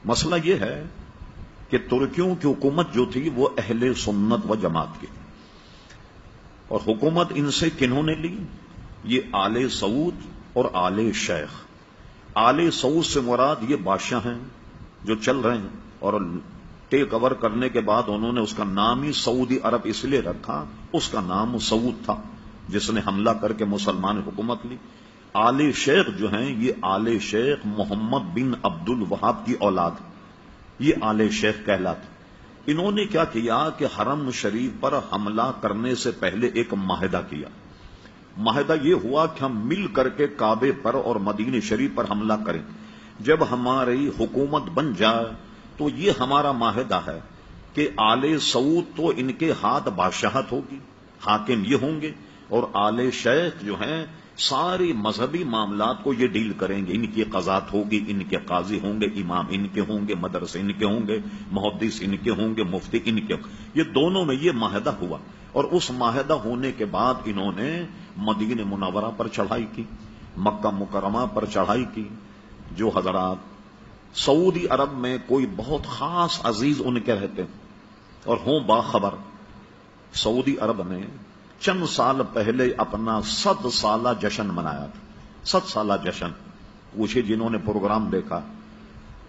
مسئلہ یہ ہے کہ ترکیوں کی حکومت جو تھی وہ اہل سنت و جماعت کی، اور حکومت ان سے کنہوں نے لی؟ یہ آل سعود اور آل شیخ۔ آل سعود سے مراد یہ بادشاہ ہیں جو چل رہے ہیں، اور ٹیک اوور کرنے کے بعد انہوں نے اس کا نام ہی سعودی عرب اس لیے رکھا، اس کا نام سعود تھا جس نے حملہ کر کے مسلمان حکومت لی۔ آل شیخ جو ہیں یہ آل شیخ محمد بن عبد الوہاب کی اولاد، یہ آل شیخ کہلاتے۔ انہوں نے کیا کیا کہ حرم شریف پر حملہ کرنے سے پہلے ایک معاہدہ کیا۔ معاہدہ یہ ہوا کہ ہم مل کر کے کعبے پر اور مدینہ شریف پر حملہ کریں، جب ہماری حکومت بن جائے تو یہ ہمارا معاہدہ ہے کہ آل سعود تو ان کے ہاتھ بادشاہت ہوگی، حاکم یہ ہوں گے، اور آل شیخ جو ہیں ساری مذہبی معاملات کو یہ ڈیل کریں گے، ان کی قضات ہوگی، ان کے قاضی ہوں گے، امام ان کے ہوں گے، مدرسے ان کے ہوں گے، محدث ان کے ہوں گے، مفتی ان کے ہوں گے۔ یہ دونوں میں یہ معاہدہ ہوا، اور اس معاہدہ ہونے کے بعد انہوں نے مدینہ منورہ پر چڑھائی کی، مکہ مکرمہ پر چڑھائی کی۔ جو حضرات سعودی عرب میں کوئی بہت خاص عزیز ان کے رہتے ہیں اور ہوں باخبر، سعودی عرب نے چند سال پہلے اپنا 100 سالہ جشن منایا تھا۔ 100 سالہ جشن، پوچھے جنہوں نے پروگرام دیکھا،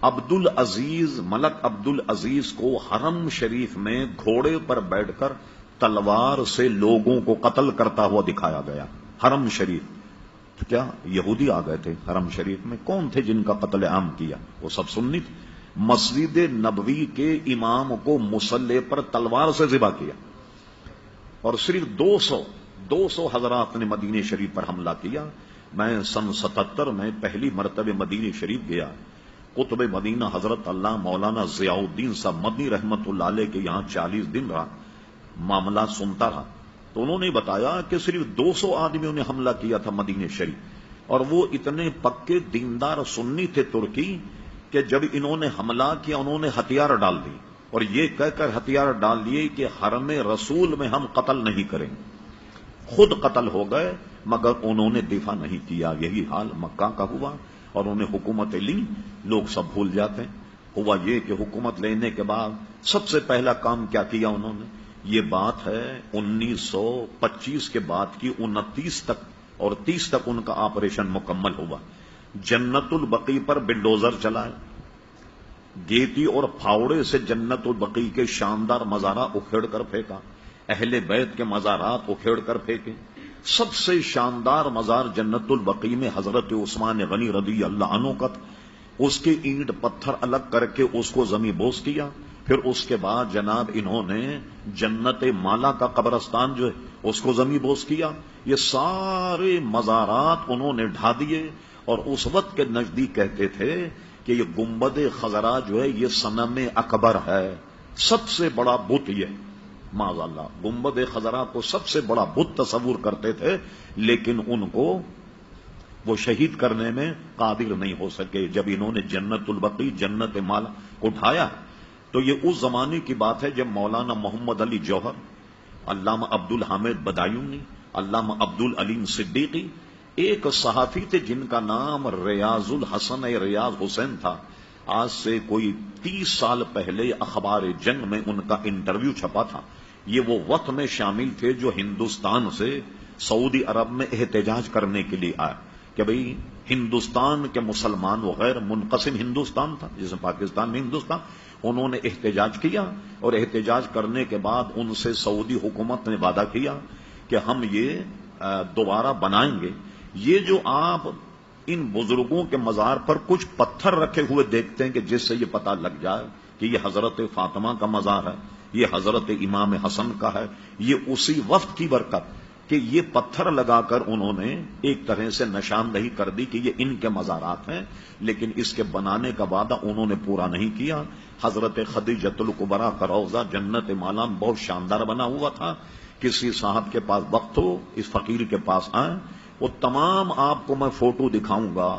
ملک عبد العزیز کو حرم شریف میں گھوڑے پر بیٹھ کر تلوار سے لوگوں کو قتل کرتا ہوا دکھایا گیا۔ حرم شریف تو کیا یہودی آ گئے تھے حرم شریف میں؟ کون تھے جن کا قتل عام کیا؟ وہ سب سنی تھے۔ مسجد نبوی کے امام کو مصلی پر تلوار سے ذبح کیا، اور صرف 200 حضرات نے مدینہ شریف پر حملہ کیا۔ میں سن 77 میں پہلی مرتبہ مدینہ شریف گیا، قطب مدینہ حضرت اللہ مولانا ضیاء الدین صاحب مدنی رحمت اللہ علیہ کے یہاں 40 دن رہا، معاملہ سنتا رہا، تو انہوں نے بتایا کہ صرف 200 آدمیوں نے حملہ کیا تھا مدینہ شریف، اور وہ اتنے پکے دیندار سنی تھے ترکی کہ جب انہوں نے حملہ کیا انہوں نے ہتھیار ڈال دی، اور یہ کہہ کر ہتھیار ڈال لیے کہ حرم رسول میں ہم قتل نہیں کریں گے۔ خود قتل ہو گئے مگر انہوں نے دفاع نہیں کیا۔ یہی حال مکہ کا ہوا، اور انہیں حکومتیں لی، لوگ سب بھول جاتے ہیں۔ ہوا یہ کہ حکومت لینے کے بعد سب سے پہلا کام کیا کیا انہوں نے؟ یہ بات ہے 1925 کے بعد کی 29 تک اور 30 تک ان کا آپریشن مکمل ہوا۔ جنت البقیع پر بلڈوزر چلائے، گیتی اور پھاوڑے سے جنت البقیع کے شاندار مزارات اکھیڑ کر پھینکا، اہل بیت کے مزارات اکھیڑ کر پھینکے۔ سب سے شاندار مزار جنت البقیع میں حضرت عثمان غنی رضی اللہ عنہ کا تھا، اس کے اینٹ پتھر الگ کر کے اس کو زمین بوس کیا۔ پھر اس کے بعد جناب انہوں نے جنت مالا کا قبرستان جو ہے اس کو زمین بوس کیا۔ یہ سارے مزارات انہوں نے ڈھا دیے، اور اس وقت کے نزدیک کہتے تھے کہ یہ گنبد خضرا جو ہے یہ صنم اکبر ہے، سب سے بڑا بت، یہ معاذ اللہ گنبد خضرا کو سب سے بڑا بت تصور کرتے تھے، لیکن ان کو وہ شہید کرنے میں قادر نہیں ہو سکے۔ جب انہوں نے جنت البقیع جنت مالا کو اٹھایا تو یہ اس زمانے کی بات ہے جب مولانا محمد علی جوہر، علامہ عبد الحامد بدایونی، علامہ عبد العلیم صدیقی، ایک صحافی تھے جن کا نام ریاض الحسن ریاض حسین تھا۔ آج سے کوئی 30 سال پہلے اخبار جنگ میں ان کا انٹرویو چھپا تھا۔ یہ وہ وقت میں شامل تھے جو ہندوستان سے سعودی عرب میں احتجاج کرنے کے لیے آئے کہ بھئی ہندوستان کے مسلمان و غیر منقسم ہندوستان تھا جس میں پاکستان میں ہندوستان، انہوں نے احتجاج کیا، اور احتجاج کرنے کے بعد ان سے سعودی حکومت نے وعدہ کیا کہ ہم یہ دوبارہ بنائیں گے۔ یہ جو آپ ان بزرگوں کے مزار پر کچھ پتھر رکھے ہوئے دیکھتے ہیں کہ جس سے یہ پتہ لگ جائے کہ یہ حضرت فاطمہ کا مزار ہے، یہ حضرت امام حسن کا ہے، یہ اسی وقت کی برکت کہ یہ پتھر لگا کر انہوں نے ایک طرح سے نشاندہی کر دی کہ یہ ان کے مزارات ہیں، لیکن اس کے بنانے کا وعدہ انہوں نے پورا نہیں کیا۔ حضرت خدیجۃ الکبریٰ کا روضہ جنت مالا بہت شاندار بنا ہوا تھا۔ کسی صاحب کے پاس وقت ہو اس فقیر کے پاس آئیں، وہ تمام آپ کو میں فوٹو دکھاؤں گا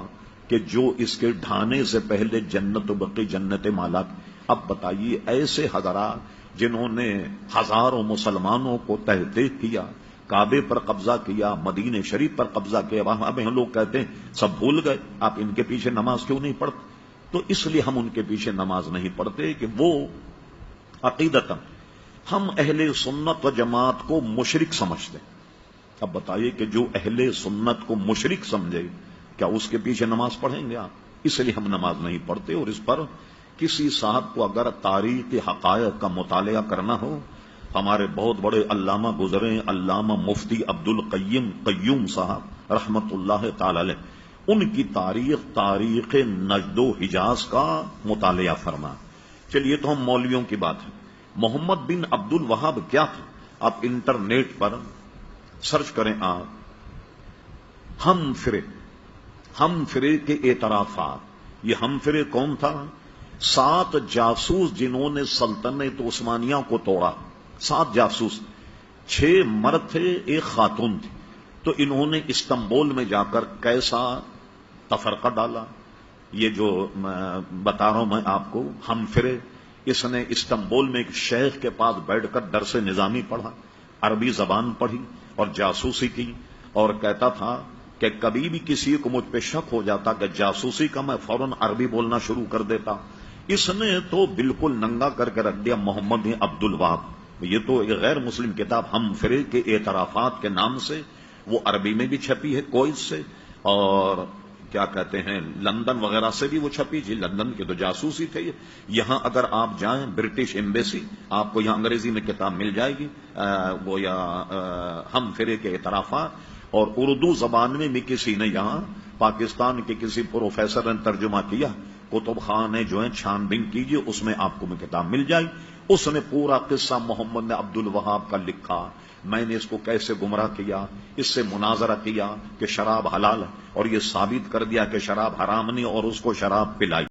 کہ جو اس کے ڈھانے سے پہلے جنت البقیع جنت مالا۔ اب بتائیے ایسے حضرات جنہوں نے ہزاروں مسلمانوں کو تحقیق کیا، کعبے پر قبضہ کیا، مدینہ شریف پر قبضہ کیا، اب ہم لوگ کہتے ہیں سب بھول گئے، آپ ان کے پیچھے نماز کیوں نہیں پڑھتے؟ تو اس لیے ہم ان کے پیچھے نماز نہیں پڑھتے کہ وہ عقیدتاً ہم اہل سنت و جماعت کو مشرک سمجھتے ہیں۔ اب بتائیے کہ جو اہل سنت کو مشرک سمجھے کیا اس کے پیچھے نماز پڑھیں گے آپ؟ اس لیے ہم نماز نہیں پڑھتے۔ اور اس پر کسی صاحب کو اگر تاریخ حقائق کا مطالعہ کرنا ہو، ہمارے بہت بڑے علامہ گزرے علامہ مفتی عبد القیم قیوم صاحب رحمت اللہ تعالی علیہ، ان کی تاریخ نجد و حجاز کا مطالعہ فرما۔ چلیے تو ہم مولویوں کی بات ہے، محمد بن عبد الوہاب کیا تھا؟ آپ انٹرنیٹ پر سرچ کریں آپ، ہم فرے کے اعترافات۔ یہ ہم فرے کون تھا؟ 7 جاسوس جنہوں نے سلطنت عثمانیہ کو توڑا، 7 جاسوس، 6 مرد تھے، 1 خاتون تھی۔ تو انہوں نے استنبول میں جا کر کیسا تفرقہ ڈالا، یہ جو بتا رہا ہوں میں آپ کو، ہم فرے، اس نے استنبول میں ایک شیخ کے پاس بیٹھ کر درس نظامی پڑھا، عربی زبان پڑھی اور جاسوسی کی، اور کہتا تھا کہ کبھی بھی کسی کو مجھ پہ شک ہو جاتا کہ جاسوسی کا، میں فوراً عربی بولنا شروع کر دیتا۔ اس نے تو بالکل ننگا کر کے رکھ دیا محمد بن عبد الوہاب۔ یہ تو ایک غیر مسلم کتاب ہم فرے کے اعترافات کے نام سے، وہ عربی میں بھی چھپی ہے کوئز سے، اور کیا کہتے ہیں لندن وغیرہ سے بھی وہ چھپی، جی لندن کے تو جاسوسی تھے۔ یہاں اگر آپ جائیں برٹش ایمبیسی، آپ کو یہاں انگریزی میں کتاب مل جائے گی، وہ یا ہم فرے کے اعترافات، اور اردو زبان میں بھی کسی نے یہاں پاکستان کے کسی پروفیسر نے ترجمہ کیا، کتب خانے جو ہیں چھان بین کیجئے، اس میں آپ کو کتاب مل جائے۔ اس نے پورا قصہ محمد عبد الوہاب کا لکھا، میں نے اس کو کیسے گمراہ کیا، اس سے مناظرہ کیا کہ شراب حلال ہے، اور یہ ثابت کر دیا کہ شراب حرام نہیں، اور اس کو شراب پلائی۔